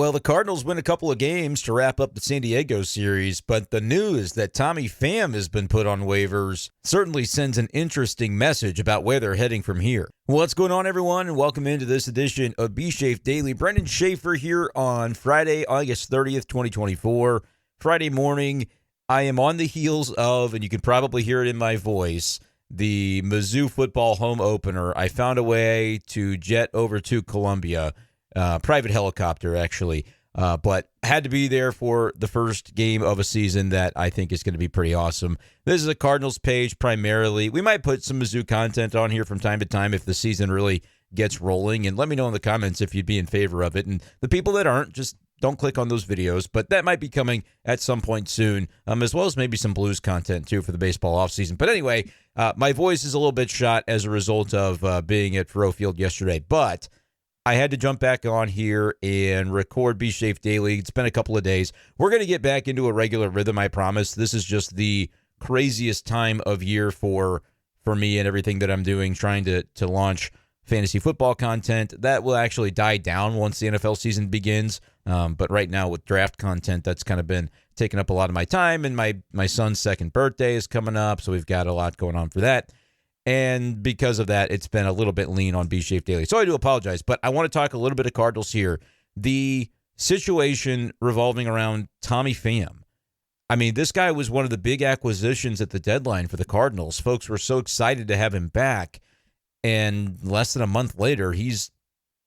Well, the Cardinals win a couple of games to wrap up the San Diego series, but the news that Tommy Pham has been put on waivers certainly sends an interesting message about where they're heading from here. What's going on, everyone, and welcome into this edition of B-Schaeff Daily. Brenden Schaeffer here on Friday, August 30th, 2024. Friday morning, I am on the heels of, and you can probably hear it in my voice, the Mizzou football home opener. I found a way to jet over to Columbia. Private helicopter, actually, but had to be there for the first game of a season that I think is going to be pretty awesome. This is a Cardinals page primarily. We might put some Mizzou content on here from time to time if the season really gets rolling, and let me know in the comments if you'd be in favor of it. And the people that aren't, just don't click on those videos, but that might be coming at some point soon, as well as maybe some Blues content, too, for the baseball offseason. But anyway, my voice is a little bit shot as a result of being at Faurot Field yesterday, but I had to jump back on here and record B-Schaeff Daily. It's been a couple of days. We're going to get back into a regular rhythm, I promise. This is just the craziest time of year for me and everything that I'm doing, trying to launch fantasy football content. That will actually die down once the NFL season begins. But right now with draft content, that's kind of been taking up a lot of my time. And my son's second birthday is coming up, so we've got a lot going on for that. And because of that, it's been a little bit lean on B-Schaeff Daily. So I do apologize, but I want to talk a little bit of Cardinals here. The situation revolving around Tommy Pham. I mean, this guy was one of the big acquisitions at the deadline for the Cardinals. Folks were so excited to have him back. And less than a month later, he's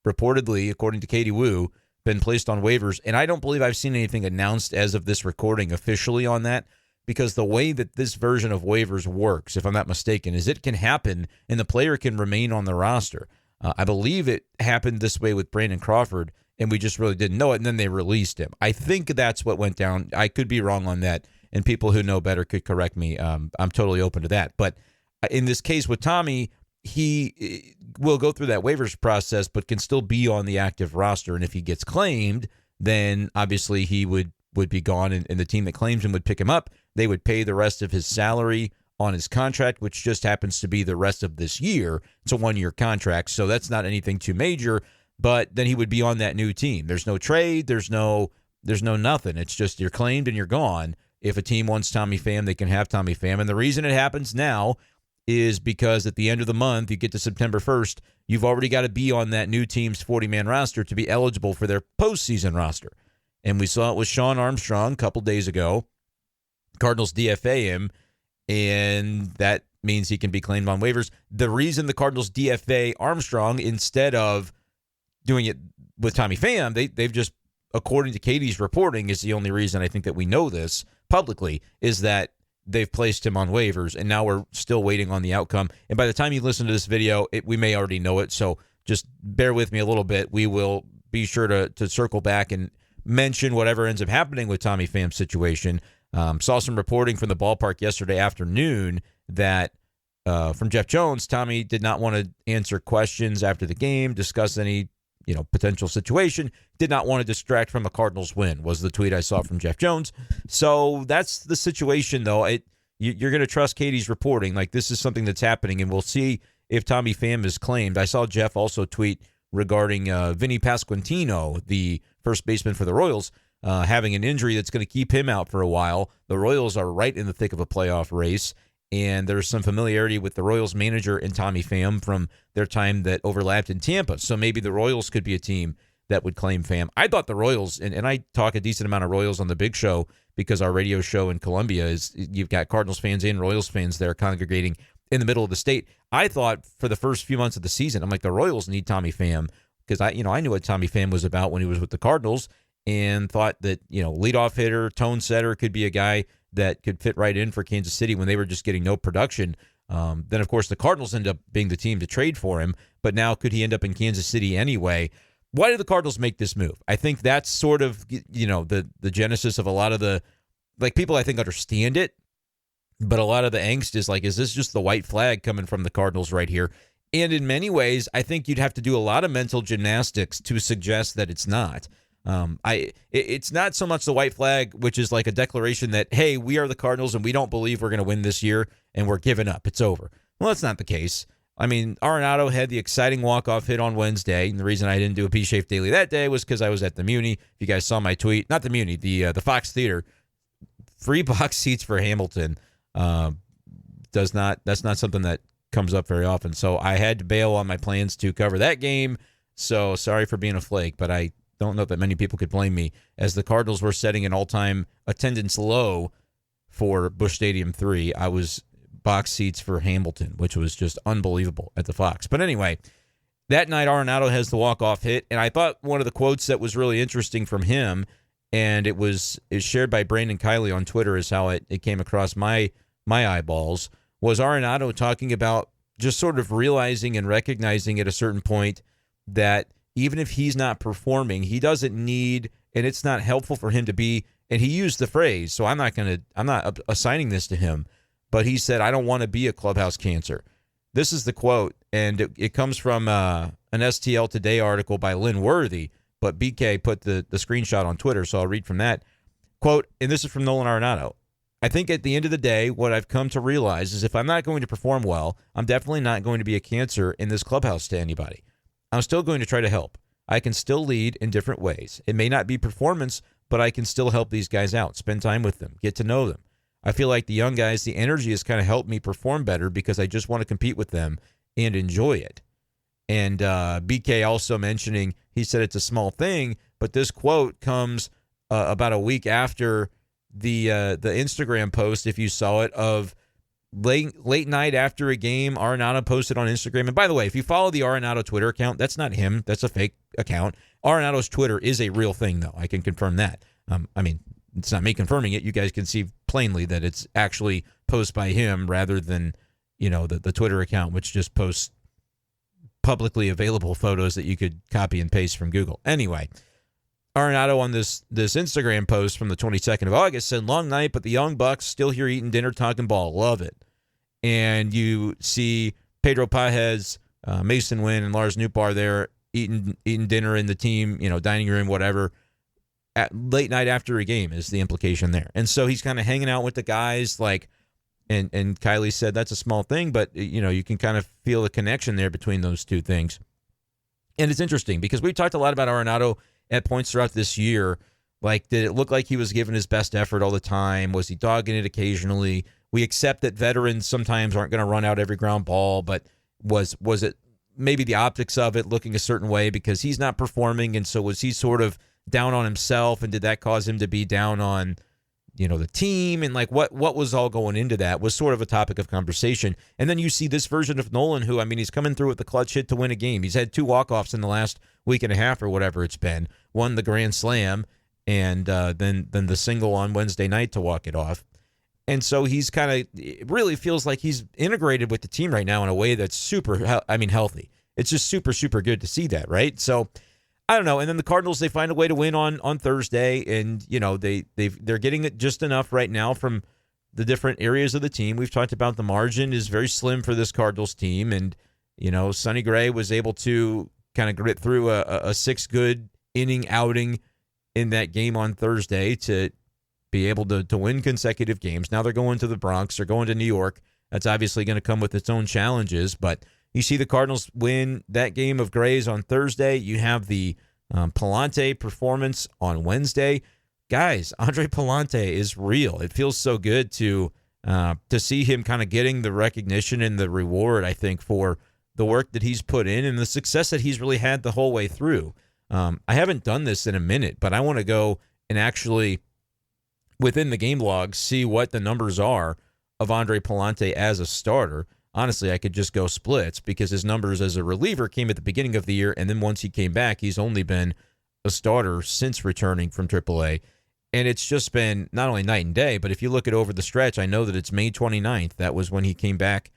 reportedly, according to Katie Wu, been placed on waivers. And I don't believe I've seen anything announced as of this recording officially on that. Because the way that this version of waivers works, if I'm not mistaken, is it can happen and the player can remain on the roster. I believe it happened this way with Brandon Crawford, and we just really didn't know it, and then they released him. I think that's what went down. I could be wrong on that, and people who know better could correct me. I'm totally open to that. But in this case with Tommy, he will go through that waivers process, but can still be on the active roster. And if he gets claimed, then obviously he would be gone, and the team that claims him would pick him up. They would pay the rest of his salary on his contract, which just happens to be the rest of this year. It's a one-year contract, so that's not anything too major, but then he would be on that new team. There's no trade. There's no nothing. It's just you're claimed and you're gone. If a team wants Tommy Pham, they can have Tommy Pham. And the reason it happens now is because at the end of the month, you get to September 1st, you've already got to be on that new team's 40-man roster to be eligible for their postseason roster. And we saw it with Shawn Armstrong a couple days ago. Cardinals DFA him, and that means he can be claimed on waivers. The reason the Cardinals DFA Armstrong instead of doing it with Tommy Pham, they've just, according to Katie's reporting, is the only reason I think that we know this publicly, is that they've placed him on waivers, and now we're still waiting on the outcome. And by the time you listen to this video, we may already know it, so just bear with me a little bit. We will be sure to circle back and mention whatever ends up happening with Tommy Pham's situation. Saw some reporting from the ballpark yesterday afternoon that from Jeff Jones, Tommy did not want to answer questions after the game, discuss any potential situation, did not want to distract from a Cardinals win, was the tweet I saw from Jeff Jones. So that's the situation, though. You're going to trust Katie's reporting. Like, this is something that's happening, and we'll see if Tommy Pham is claimed. I saw Jeff also tweet regarding Vinny Pasquantino, the first baseman for the Royals, having an injury that's going to keep him out for a while. The Royals are right in the thick of a playoff race, and there's some familiarity with the Royals manager and Tommy Pham from their time that overlapped in Tampa. So maybe the Royals could be a team that would claim Pham. I thought the Royals, and I talk a decent amount of Royals on the Big Show because our radio show in Columbia is, you've got Cardinals fans and Royals fans there congregating in the middle of the state. I thought for the first few months of the season, I'm like, the Royals need Tommy Pham, because I knew what Tommy Pham was about when he was with the Cardinals, and thought that, leadoff hitter, tone setter could be a guy that could fit right in for Kansas City when they were just getting no production. Then, of course, the Cardinals end up being the team to trade for him, but now could he end up in Kansas City anyway? Why did the Cardinals make this move? I think that's sort of, the genesis of a lot of the, people I think understand it, but a lot of the angst is like, is this just the white flag coming from the Cardinals right here? And in many ways, I think you'd have to do a lot of mental gymnastics to suggest that it's not. It's not so much the white flag, which is like a declaration that, hey, we are the Cardinals and we don't believe we're going to win this year and we're giving up. It's over. Well, that's not the case. I mean, Arenado had the exciting walk-off hit on Wednesday, and the reason I didn't do a b-schaeff daily that day was because I was at the Muni. If you guys saw my tweet, not the Muni, the Fox Theater, free box seats for Hamilton. That's not something that comes up very often. So I had to bail on my plans to cover that game. So sorry for being a flake, but I don't know that many people could blame me, as the Cardinals were setting an all-time attendance low for Busch Stadium 3. I was box seats for Hamilton, which was just unbelievable at the Fox. But anyway, that night Arenado has the walk-off hit, and I thought one of the quotes that was really interesting from him, and is shared by Brandon Kiley on Twitter, is how it came across my eyeballs, was Arenado talking about just sort of realizing and recognizing at a certain point that even if he's not performing, he doesn't need, and it's not helpful for him to be, and he used the phrase, so I'm not assigning this to him, but he said, I don't want to be a clubhouse cancer. This is the quote, and it comes from an STL Today article by Lynn Worthy, but BK put the screenshot on Twitter, so I'll read from that. Quote, and this is from Nolan Arenado. I think at the end of the day, what I've come to realize is if I'm not going to perform well, I'm definitely not going to be a cancer in this clubhouse to anybody. I'm still going to try to help. I can still lead in different ways. It may not be performance, but I can still help these guys out, spend time with them, get to know them. I feel like the young guys, the energy has kind of helped me perform better because I just want to compete with them and enjoy it. And BK also mentioning, he said it's a small thing, but this quote comes about a week after the Instagram post, if you saw it, of late night after a game. Arenado posted on Instagram. And by the way, if you follow the Arenado Twitter account, that's not him. That's a fake account. Arenado's Twitter is a real thing, though. I can confirm that. I mean, it's not me confirming it. You guys can see plainly that it's actually posted by him rather than, the Twitter account, which just posts publicly available photos that you could copy and paste from Google. Anyway, Arenado on this Instagram post from the 22nd of August said, long night, but the Young Bucks still here eating dinner, talking ball. Love it. And you see Pedro Pajes, Mason Wynn, and Lars Nootbaar there eating dinner in the team, dining room, whatever, at late night after a game is the implication there. And so he's kind of hanging out with the guys, and Kiley said that's a small thing, but, you can kind of feel the connection there between those two things. And it's interesting because we've talked a lot about Arenado at points throughout this year. Like, did it look like he was giving his best effort all the time? Was he dogging it occasionally? We accept that veterans sometimes aren't going to run out every ground ball, but was it maybe the optics of it looking a certain way because he's not performing, and so was he sort of down on himself, and did that cause him to be down on, the team? And what was all going into that was sort of a topic of conversation. And then you see this version of Nolan, who, he's coming through with the clutch hit to win a game. He's had 2 walk-offs in the last week and a half or whatever it's been. One, the grand slam, and then the single on Wednesday night to walk it off. And so he's it really feels like he's integrated with the team right now in a way that's super, healthy. It's just super, super good to see that, right? So I don't know. And then the Cardinals, they find a way to win on Thursday, and they're getting it just enough right now from the different areas of the team. We've talked about the margin is very slim for this Cardinals team, and Sonny Gray was able to kind of grit through a 6 good inning outing in that game on Thursday to be able to win consecutive games. Now they're going to the Bronx, they're going to New York. That's obviously going to come with its own challenges, but you see the Cardinals win that game of Gray's on Thursday. You have the Pallante performance on Wednesday. Guys, Andre Pallante is real. It feels so good to see him kind of getting the recognition and the reward, I think, for the work that he's put in and the success that he's really had the whole way through. I haven't done this in a minute, but I want to go and actually, within the game log, see what the numbers are of Andre Pallante as a starter. Honestly, I could just go splits because his numbers as a reliever came at the beginning of the year, and then once he came back, he's only been a starter since returning from AAA. And it's just been not only night and day, but if you look at over the stretch, I know that it's May 29th. That was when he came back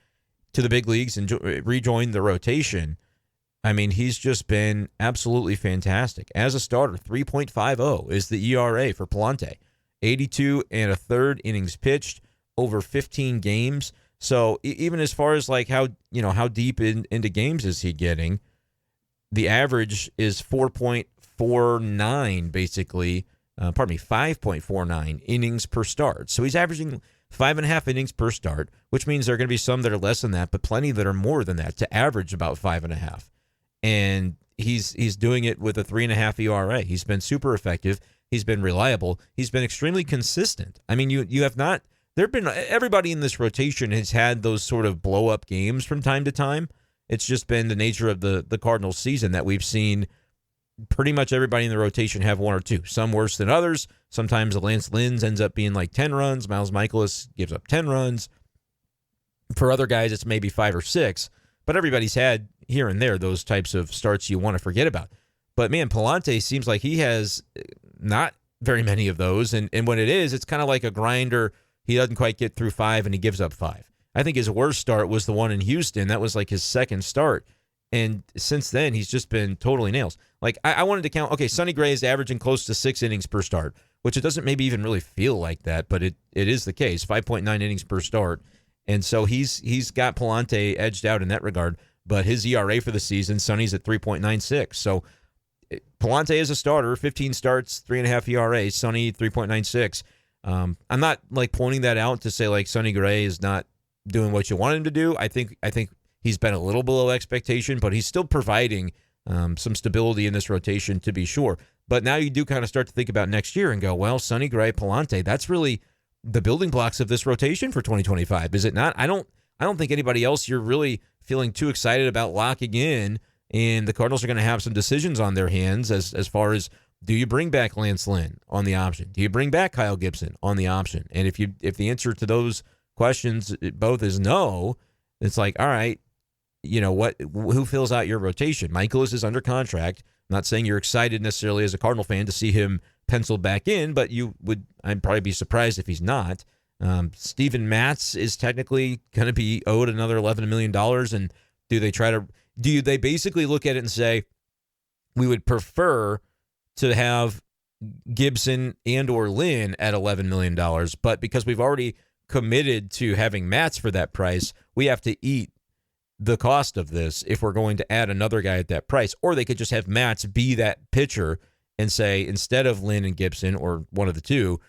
to the big leagues and rejoined the rotation. He's just been absolutely fantastic. As a starter, 3.50 is the ERA for Pallante. 82 and a third innings pitched over 15 games. So even as far as how deep into games is he getting, the average is 4.49 basically, 5.49 innings per start. So he's averaging 5.5 innings per start, which means there are going to be some that are less than that, but plenty that are more than that to average about 5.5. And he's doing it with a 3.5 ERA. He's been super effective. He's been reliable. He's been extremely consistent. I mean, you have not. There've been everybody in this rotation has had those sort of blow up games from time to time. It's just been the nature of the Cardinals season that we've seen pretty much everybody in the rotation have one or two, some worse than others. Sometimes Lance Lynn's ends up being like 10 runs. Miles Michaelis gives up 10 runs. For other guys, it's maybe 5 or 6. But everybody's had here and there those types of starts you want to forget about. But, man, Pallante seems like he has not very many of those. And when it is, it's kind of like a grinder. He doesn't quite get through 5, and he gives up 5. I think his worst start was the one in Houston. That was like his second start. And since then, he's just been totally nails. Like, I wanted to count, okay, Sonny Gray is averaging close to 6 innings per start, which it doesn't maybe even really feel like that, but it is the case, 5.9 innings per start. And so he's got Pallante edged out in that regard, but his ERA for the season, Sonny's at 3.96. So Pallante is a starter, 15 starts, 3.5 ERA, Sonny 3.96. I'm not like pointing that out to say like Sonny Gray is not doing what you want him to do. I think he's been a little below expectation, but he's still providing some stability in this rotation to be sure. But now you do kind of start to think about next year and go, well, Sonny Gray, Pallante, that's really the building blocks of this rotation for 2025, is it not? I don't think anybody else you're really feeling too excited about locking in, and the Cardinals are going to have some decisions on their hands as far as, do you bring back Lance Lynn on the option? Do you bring back Kyle Gibson on the option? And if the answer to those questions both is no, it's like, all right, you know what? Who fills out your rotation? Michaelis is under contract. I'm not saying you're excited necessarily as a Cardinal fan to see him penciled back in, but I'd probably be surprised if he's not. Steven Matz is technically going to be owed another $11 million. And do they basically look at it and say, we would prefer to have Gibson and or Lynn at $11 million, but because we've already committed to having Matz for that price, we have to eat the cost of this if we're going to add another guy at that price. Or they could just have Matz be that pitcher and say, instead of Lynn and Gibson or one of the two,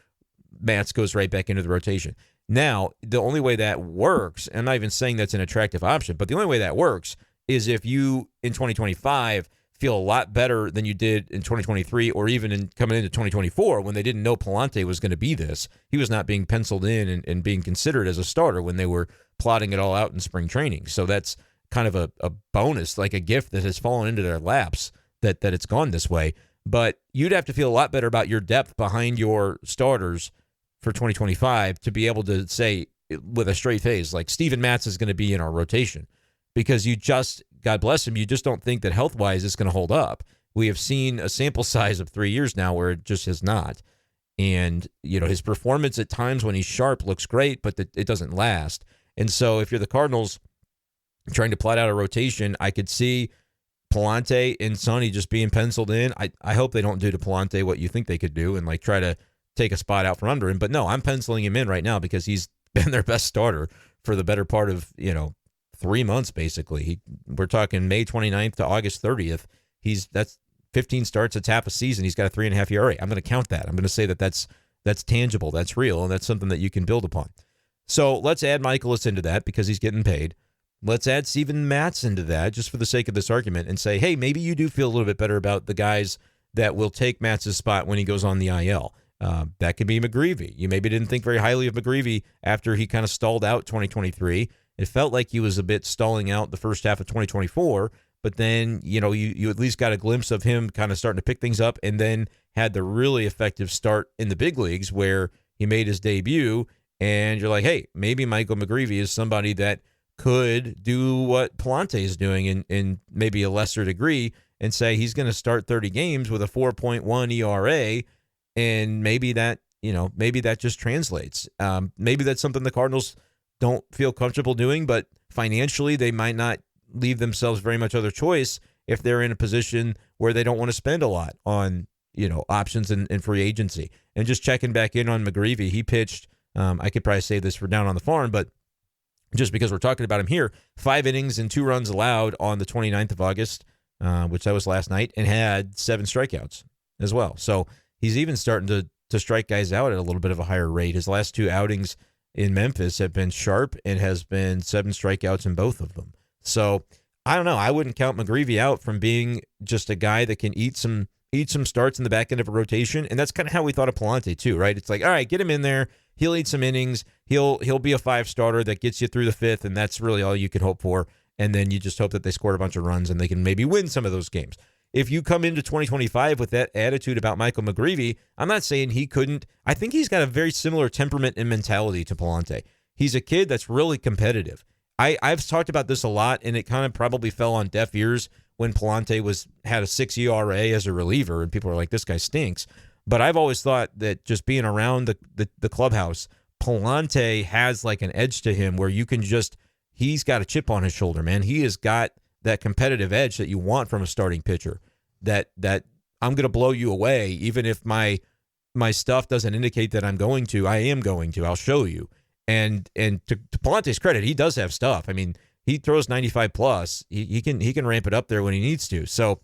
Matz goes right back into the rotation. Now, the only way that works, and I'm not even saying that's an attractive option, but the only way that works is if you, in 2025, feel a lot better than you did in 2023 or even in coming into 2024 when they didn't know Pallante was going to be this. He was not being penciled in and being considered as a starter when they were plotting it all out in spring training. So that's kind of a bonus, like a gift that has fallen into their laps that it's gone this way. But you'd have to feel a lot better about your depth behind your starters for 2025 to be able to say with a straight face, like Steven Matz is going to be in our rotation, because you just, God bless him, you just don't think that health-wise it's going to hold up. We have seen a sample size of 3 years now where it just has not. And, you know, his performance at times when he's sharp looks great, but it doesn't last. And so if you're the Cardinals trying to plot out a rotation, I could see Pallante and Sonny just being penciled in. I hope they don't do to Pallante what you think they could do and like try to take a spot out from under him. But no, I'm penciling him in right now because he's been their best starter for the better part of, 3 months, basically. We're talking May 29th to August 30th. That's 15 starts. It's half a season. He's got a 3.5 ERA. I'm going to count that. I'm going to say that's tangible. That's real. And that's something that you can build upon. So let's add Michaelis into that because he's getting paid. Let's add Steven Matz into that just for the sake of this argument and say, hey, maybe you do feel a little bit better about the guys that will take Matz's spot when he goes on the IL. That could be McGreevy. You maybe didn't think very highly of McGreevy after he kind of stalled out 2023. It felt like he was a bit stalling out the first half of 2024, but then, you at least got a glimpse of him kind of starting to pick things up and then had the really effective start in the big leagues where he made his debut, and you're like, hey, maybe Michael McGreevy is somebody that could do what Pallante is doing in maybe a lesser degree and say he's going to start 30 games with a 4.1 ERA, and maybe that just translates. Maybe that's something the Cardinals don't feel comfortable doing, but financially they might not leave themselves very much other choice if they're in a position where they don't want to spend a lot on, options and free agency. And just checking back in on McGreevy, he pitched, I could probably say this for Down on the Farm, but just because we're talking about him here, 5 innings and 2 runs allowed on the 29th of August, which that was last night, and had 7 strikeouts as well. So he's even starting to strike guys out at a little bit of a higher rate. His last 2 outings in Memphis have been sharp and has been 7 strikeouts in both of them. So I don't know. I wouldn't count McGreevy out from being just a guy that can eat some starts in the back end of a rotation. And that's kind of how we thought of Pallante too, right? It's like, all right, get him in there. He'll eat some innings. He'll be a 5-starter that gets you through the 5th, and that's really all you can hope for. And then you just hope that they score a bunch of runs and they can maybe win some of those games. If you come into 2025 with that attitude about Michael McGreevy, I'm not saying he couldn't. I think he's got a very similar temperament and mentality to Pallante. He's a kid that's really competitive. I've talked about this a lot, and it kind of probably fell on deaf ears when Pallante had a 6 ERA as a reliever, and people are like, this guy stinks. But I've always thought that just being around the clubhouse, Pallante has like an edge to him where you can he's got a chip on his shoulder, man. He has got that competitive edge that you want from a starting pitcher, that I'm going to blow you away, even if my stuff doesn't indicate that I'm going to. I am going to. I'll show you. And to Pallante's credit, he does have stuff. I mean, he throws 95 plus. He can ramp it up there when he needs to. So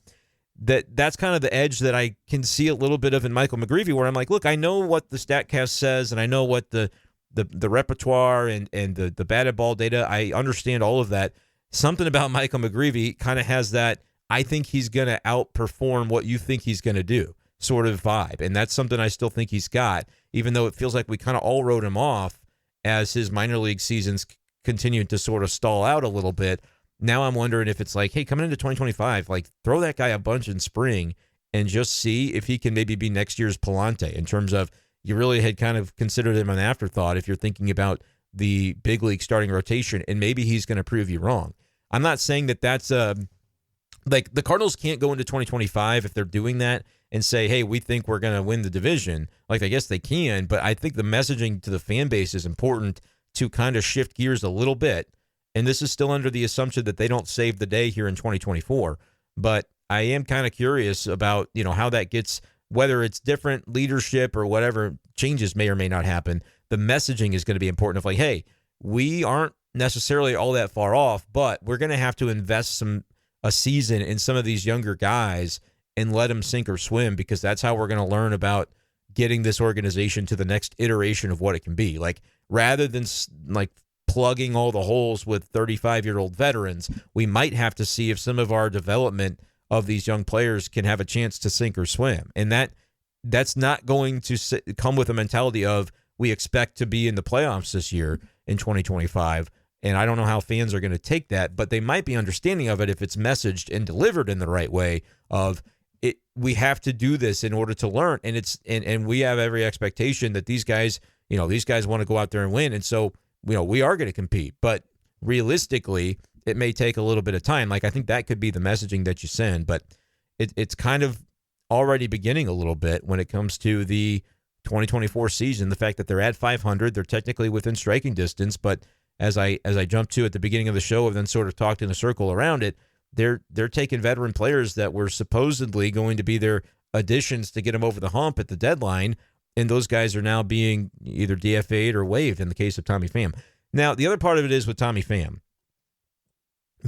that's kind of the edge that I can see a little bit of in Michael McGreevy, where I'm like, look, I know what the StatCast says, and I know what the repertoire and the batted ball data. I understand all of that. Something about Michael McGreevy kind of has that, I think he's going to outperform what you think he's going to do sort of vibe. And that's something I still think he's got, even though it feels like we kind of all wrote him off as his minor league seasons continued to sort of stall out a little bit. Now I'm wondering if it's like, hey, coming into 2025, like throw that guy a bunch in spring and just see if he can maybe be next year's Pallante, in terms of you really had kind of considered him an afterthought if you're thinking about the big league starting rotation, and maybe he's going to prove you wrong. I'm not saying that that's like the Cardinals can't go into 2025 if they're doing that and say, hey, we think we're going to win the division. Like, I guess they can, but I think the messaging to the fan base is important to kind of shift gears a little bit. And this is still under the assumption that they don't save the day here in 2024. But I am kind of curious about, how that gets, whether it's different leadership or whatever changes may or may not happen. The messaging is going to be important of like, hey, we aren't necessarily all that far off, but we're going to have to invest a season in some of these younger guys and let them sink or swim, because that's how we're going to learn about getting this organization to the next iteration of what it can be. Like, rather than like plugging all the holes with 35-year-old veterans, we might have to see if some of our development of these young players can have a chance to sink or swim. And that's not going to come with a mentality of we expect to be in the playoffs this year in 2025. And I don't know how fans are going to take that, but they might be understanding of it if it's messaged and delivered in the right way of it. We have to do this in order to learn. And and we have every expectation that these guys want to go out there and win. And so, we are going to compete, but realistically, it may take a little bit of time. Like, I think that could be the messaging that you send, but it's kind of already beginning a little bit when it comes to the 2024 season. The fact that they're at 500, they're technically within striking distance, but as I jumped to at the beginning of the show and then sort of talked in a circle around it, they're taking veteran players that were supposedly going to be their additions to get them over the hump at the deadline, and those guys are now being either DFA'd or waived in the case of Tommy Pham. Now, the other part of it is with Tommy Pham,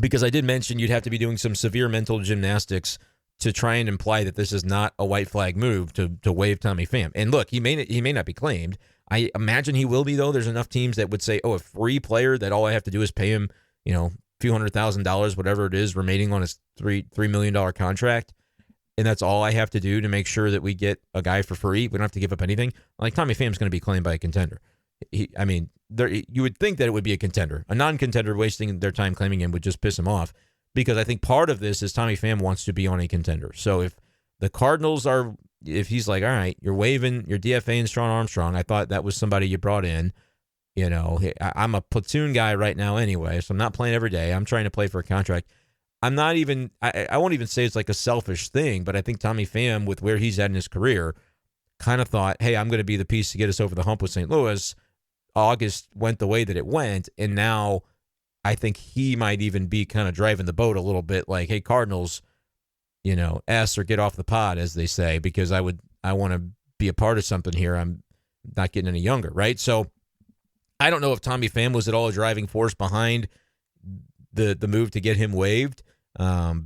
because I did mention you'd have to be doing some severe mental gymnastics to try and imply that this is not a white flag move to waive Tommy Pham. And look, he may not be claimed. I imagine he will be, though. There's enough teams that would say, oh, a free player that all I have to do is pay him, a few $100,000, whatever it is, remaining on his $3 million contract. And that's all I have to do to make sure that we get a guy for free. We don't have to give up anything. Like, Tommy Pham's going to be claimed by a contender. You would think that it would be a contender. A non-contender wasting their time claiming him would just piss him off, because I think part of this is Tommy Pham wants to be on a contender. So if the Cardinals if he's like, all right, you're DFAing Sean Armstrong. I thought that was somebody you brought in. I'm a platoon guy right now anyway, so I'm not playing every day. I'm trying to play for a contract. I won't even say it's like a selfish thing, but I think Tommy Pham, with where he's at in his career, kind of thought, hey, I'm going to be the piece to get us over the hump with St. Louis. August went the way that it went, and now I think he might even be kind of driving the boat a little bit, like, hey, Cardinals, S or get off the pod, as they say, because I want to be a part of something here. I'm not getting any younger, right? So I don't know if Tommy Pham was at all a driving force behind the move to get him waived,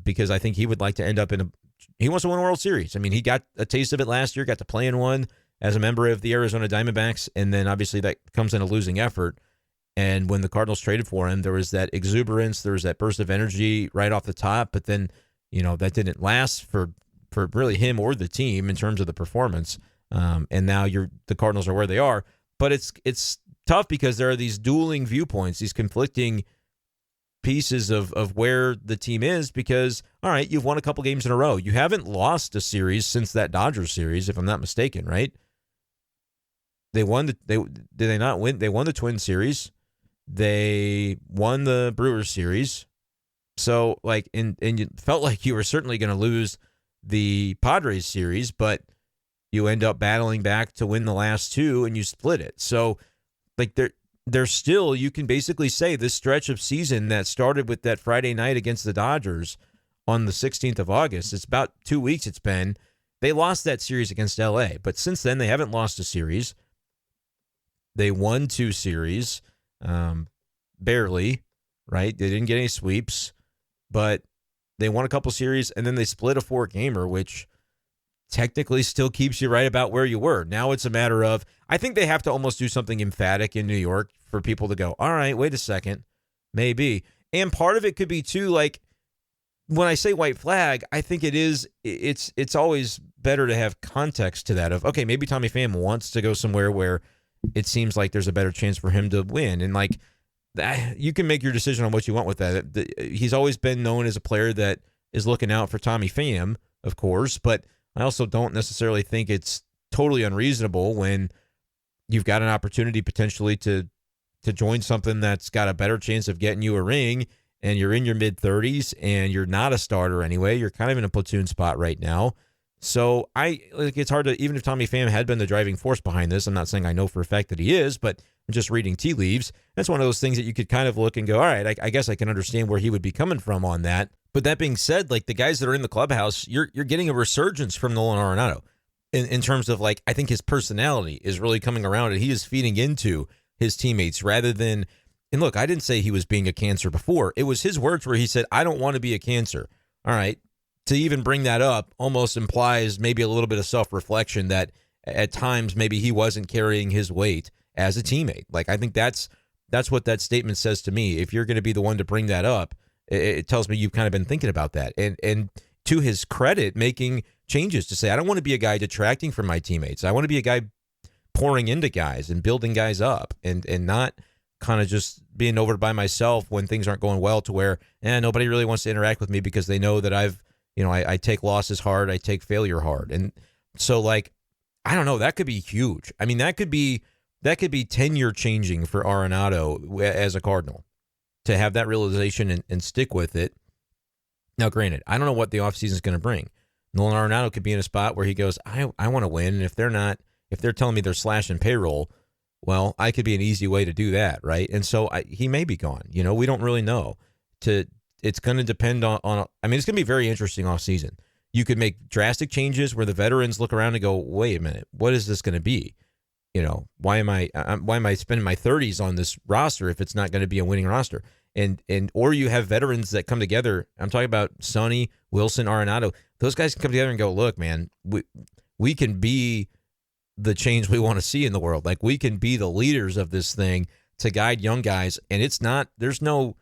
because I think he would like to end up he wants to win a World Series. I mean, he got a taste of it last year, got to play in one. as a member of the Arizona Diamondbacks, and then obviously that comes in a losing effort. And when the Cardinals traded for him, there was that exuberance, there was that burst of energy right off the top, but then, that didn't last for really him or the team in terms of the performance. And now the Cardinals are where they are. But it's tough because there are these dueling viewpoints, these conflicting pieces of where the team is because, all right, you've won a couple games in a row. You haven't lost a series since that Dodgers series, if I'm not mistaken, right? They won did they not win? They won the Twins series. They won the Brewers series. So, and you felt like you were certainly going to lose the Padres series, but you end up battling back to win the last two, and you split it. So, there's still, you can basically say this stretch of season that started with that Friday night against the Dodgers on the 16th of August, it's about 2 weeks it's been. They lost that series against LA, but since then they haven't lost a series. They won 2 series, barely, right? They didn't get any sweeps, but they won a couple series, and then they split a 4-gamer, which technically still keeps you right about where you were. Now it's a matter of, I think they have to almost do something emphatic in New York for people to go, all right, wait a second, maybe. And part of it could be, too, when I say white flag, I think it's always better to have context to that of, okay, maybe Tommy Pham wants to go somewhere where it seems like there's a better chance for him to win. And you can make your decision on what you want with that. He's always been known as a player that is looking out for Tommy Pham, of course, but I also don't necessarily think it's totally unreasonable when you've got an opportunity potentially to join something that's got a better chance of getting you a ring, and you're in your mid-30s and you're not a starter anyway. You're kind of in a platoon spot right now. So it's hard to, even if Tommy Pham had been the driving force behind this, I'm not saying I know for a fact that he is, but I'm just reading tea leaves. That's one of those things that you could kind of look and go, all right, I guess I can understand where he would be coming from on that. But that being said, the guys that are in the clubhouse, you're getting a resurgence from Nolan Arenado in terms of, I think his personality is really coming around and he is feeding into his teammates rather than, and look, I didn't say he was being a cancer before. It was his words where he said, I don't want to be a cancer. All right. To even bring that up almost implies maybe a little bit of self-reflection that at times maybe he wasn't carrying his weight as a teammate. I think that's what that statement says to me. If you're going to be the one to bring that up, it tells me you've kind of been thinking about that. And to his credit, making changes to say, I don't want to be a guy detracting from my teammates. I want to be a guy pouring into guys and building guys up and not kind of just being over by myself when things aren't going well to where nobody really wants to interact with me because they know that I take losses hard, I take failure hard. And so I don't know, that could be huge. I mean, that could be tenure changing for Arenado as a Cardinal to have that realization and stick with it. Now, granted, I don't know what the offseason is going to bring. Nolan Arenado could be in a spot where he goes, I want to win. And if they're telling me they're slashing payroll, well, I could be an easy way to do that, right? And so he may be gone. We don't really know. It's going to depend on it's going to be very interesting off season. You could make drastic changes where the veterans look around and go, wait a minute, what is this going to be? Why am I spending my 30s on this roster if it's not going to be a winning roster? Or you have veterans that come together. I'm talking about Sonny, Wilson, Arenado. Those guys can come together and go, look, man, we can be the change we want to see in the world. We can be the leaders of this thing to guide young guys. And it's not, there's no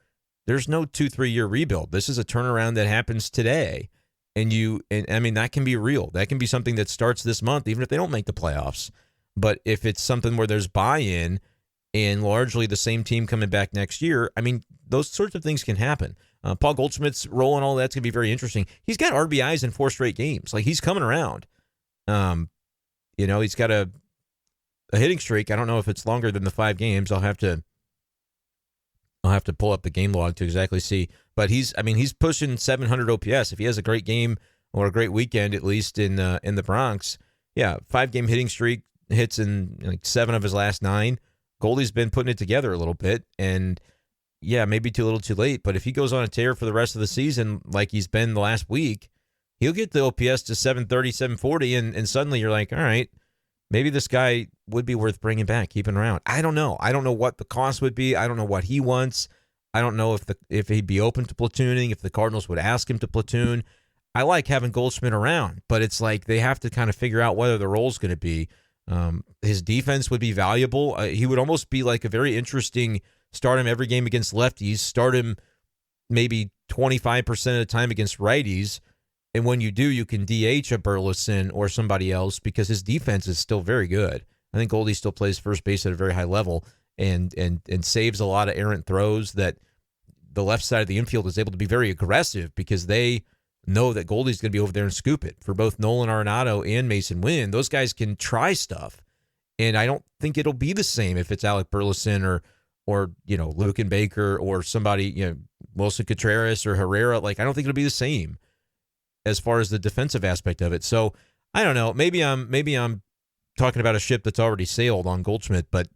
2-3 year rebuild. This is a turnaround that happens today. And that can be real. That can be something that starts this month, even if they don't make the playoffs. But if it's something where there's buy-in and largely the same team coming back next year, those sorts of things can happen. Paul Goldschmidt's role and all that's going to be very interesting. He's got RBIs in 4 straight games. He's coming around. He's got a hitting streak. I don't know if it's longer than the 5 games. I'll have to pull up the game log to exactly see. But he's pushing 700 OPS. If he has a great game or a great weekend, at least in the Bronx, 5-game hitting streak, hits in 7 of his last 9. Goldie's been putting it together a little bit, and maybe too little too late. But if he goes on a tear for the rest of the season like he's been the last week, he'll get the OPS to 730, 740, and suddenly you're like, all right, maybe this guy would be worth bringing back, keeping around. I don't know. I don't know what the cost would be. I don't know what he wants. I don't know if he'd be open to platooning, if the Cardinals would ask him to platoon. I like having Goldschmidt around, but it's they have to kind of figure out whether the role's going to be. His defense would be valuable. He would almost be like a very interesting start him every game against lefties, start him maybe 25% of the time against righties. And when you do, you can DH a Burleson or somebody else because his defense is still very good. I think Goldie still plays first base at a very high level and saves a lot of errant throws that the left side of the infield is able to be very aggressive because they know that Goldie's going to be over there and scoop it. For both Nolan Arenado and Mason Wynn, those guys can try stuff. And I don't think it'll be the same if it's Alec Burleson or Luken Baker or somebody, Wilson Contreras or Herrera. Like, I don't think it'll be the same as far as the defensive aspect of it. So I don't know. Maybe I'm talking about a ship that's already sailed on Goldschmidt, but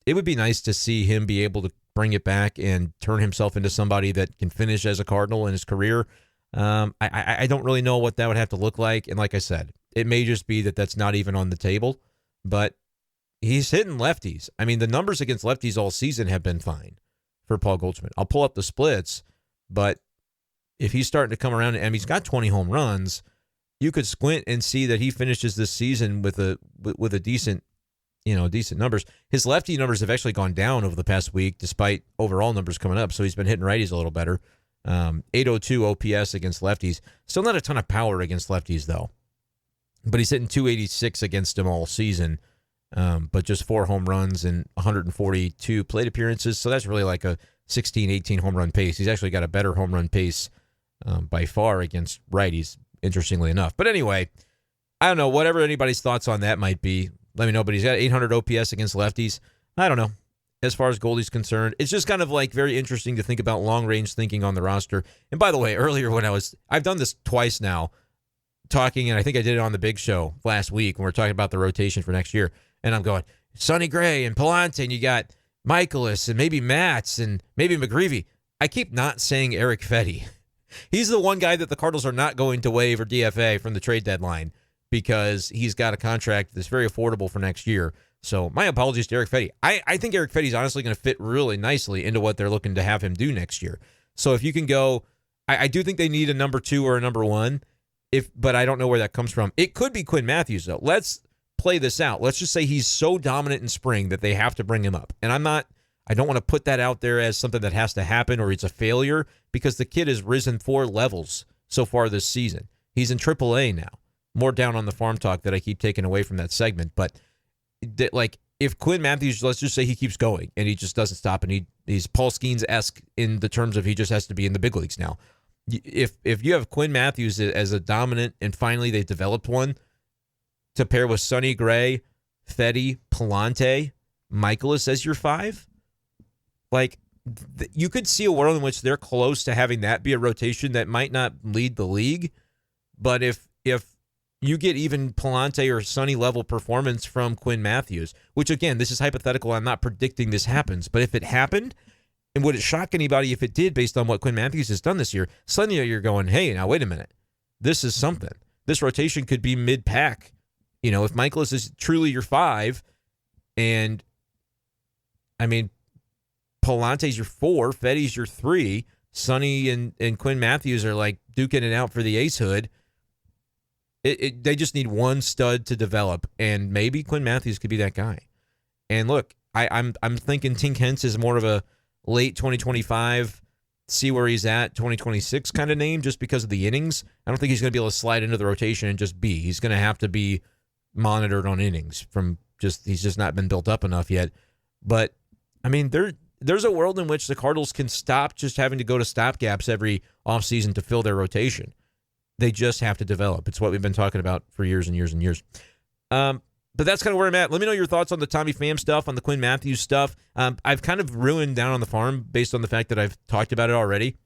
it would be nice to see him be able to bring it back and turn himself into somebody that can finish as a Cardinal in his career. I don't really know what that would have to look like. And like I said, it may just be that that's not even on the table, but he's hitting lefties. I mean, the numbers against lefties all season have been fine for Paul Goldschmidt. I'll pull up the splits, but if he's starting to come around and he's got 20 home runs, you could squint and see that he finishes this season with a decent numbers. His lefty numbers have actually gone down over the past week, despite overall numbers coming up. So he's been hitting righties a little better. 802 OPS against lefties. Still not a ton of power against lefties, though. But he's hitting 286 against them all season. But just 4 home runs and 142 plate appearances. So that's really like a 16, 18 home run pace. He's actually got a better home run pace by far against righties, interestingly enough. But anyway, I don't know. Whatever anybody's thoughts on that might be, let me know. But he's got 800 OPS against lefties. I don't know. As far as Goldie's concerned, it's just kind of like very interesting to think about long-range thinking on the roster. And by the way, earlier when I've done this twice now, talking, and I think I did it on the big show last week when we were talking about the rotation for next year. And I'm going, Sonny Gray and Pallante, and you got Michaelis and maybe Matz and maybe McGreevy. I keep not saying Eric Fedde. He's the one guy that the Cardinals are not going to waive or DFA from the trade deadline because he's got a contract that's very affordable for next year. So my apologies to Eric Fedde. I think Eric Fedde's honestly going to fit really nicely into what they're looking to have him do next year. So if you can go, I do think they need a number 2 or a number 1, but I don't know where that comes from. It could be Quinn Mathews, though. Let's play this out. Let's just say he's so dominant in spring that they have to bring him up. And I don't want to put that out there as something that has to happen or it's a failure because the kid has risen 4 levels so far this season. He's in AAA now. More down on the farm talk that I keep taking away from that segment. But like if Quinn Mathews, let's just say he keeps going and he just doesn't stop and he's Paul Skeens-esque in the terms of he just has to be in the big leagues now. If you have Quinn Mathews as a dominant and finally they've developed one to pair with Sonny Gray, Fedde, Pallante, Michaelis as your 5, like you could see a world in which they're close to having that be a rotation that might not lead the league. But if you get even Pallante or Sonny level performance from Quinn Mathews, which again, this is hypothetical. I'm not predicting this happens, but if it happened, and would it shock anybody if it did based on what Quinn Mathews has done this year? Suddenly you're going, hey, now wait a minute. This is something. This rotation could be mid-pack. If Michaelis is truly your 5, and I mean, Pallante's your 4, Fedde's your 3, Sonny and Quinn Mathews are like duking it out for the ace hood. They just need one stud to develop, and maybe Quinn Mathews could be that guy. And look, I'm thinking Tink Hence is more of a late 2025, see where he's at, 2026 kind of name, just because of the innings. I don't think he's going to be able to slide into the rotation and just be. He's going to have to be monitored on innings he's just not been built up enough yet. But I mean, there's a world in which the Cardinals can stop just having to go to stopgaps every offseason to fill their rotation. They just have to develop. It's what we've been talking about for years and years and years. But that's kind of where I'm at. Let me know your thoughts on the Tommy Pham stuff, on the Quinn Mathews stuff. I've kind of ruined Down on the Farm based on the fact that I've talked about it already.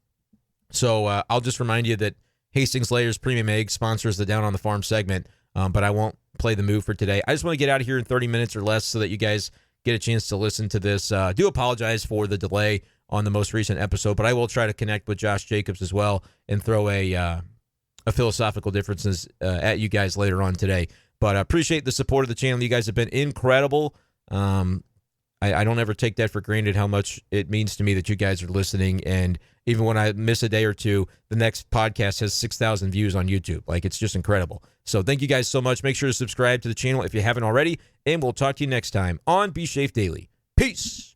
So I'll just remind you that Hastings Layers Premium Egg sponsors the Down on the Farm segment, but I won't play the move for today. I just want to get out of here in 30 minutes or less so that you guys get a chance to listen to this. I do apologize for the delay on the most recent episode, but I will try to connect with Josh Jacobs as well and throw a philosophical differences at you guys later on today. But I appreciate the support of the channel. You guys have been incredible. I don't ever take that for granted, how much it means to me that you guys are listening and Even when I miss a day or two, the next podcast has 6,000 views on YouTube. Like, it's just incredible. So thank you guys so much. Make sure to subscribe to the channel if you haven't already, and we'll talk to you next time on b-schaeff Daily. Peace.